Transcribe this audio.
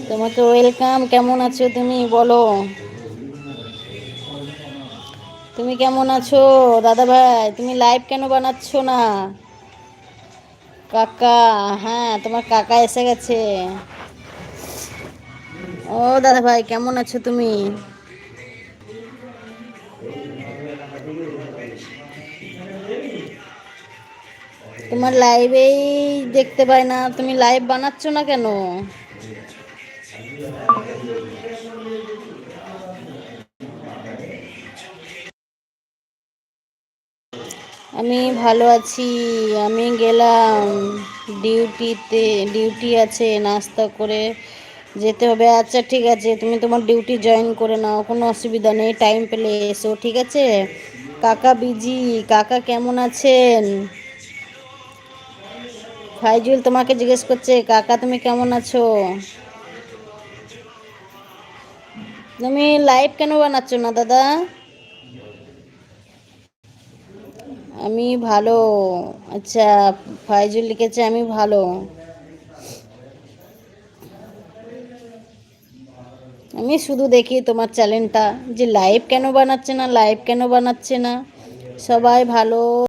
তোমাকে ওয়েলকাম। কেমন আছো তুমি বলো? তুমি কেমন আছো দাদা ভাই? তুমি লাইভ কেন বানাচ্ছ না? কাকা, হ্যাঁ তোমার কাকা এসে গেছে। ও দাদা ভাই কেমন আছো তুমি? তোমার লাইভেই দেখতে পাই না, তুমি লাইভ বানাচ্ছ না কেন? আমি ভালো আছি। আমি গেলাম ডিউটিতে, ডিউটি আছে, নাস্তা করে যেতে হবে। আচ্ছা ঠিক আছে, তুমি তোমার ডিউটি জয়েন করে নাও, কোনো অসুবিধা নেই, টাইম পেলে এসো, ঠিক আছে? কাকা বিজি। কাকা কেমন আছেন? ফাইজুল তোমাকে জিজ্ঞেস করছে, কাকা তুমি কেমন আছো? তুমি লাইভ কেন বানাচ্ছ না দাদা? আমি ভালো। আচ্ছা, ফাইজুল লিখেছে আমি ভালো। আমি শুধু দেখি তোমার চ্যানেলটা, যে লাইভ কেন বানাচ্ছে না, লাইভ কেন বানাচ্ছে না। সবাই ভালো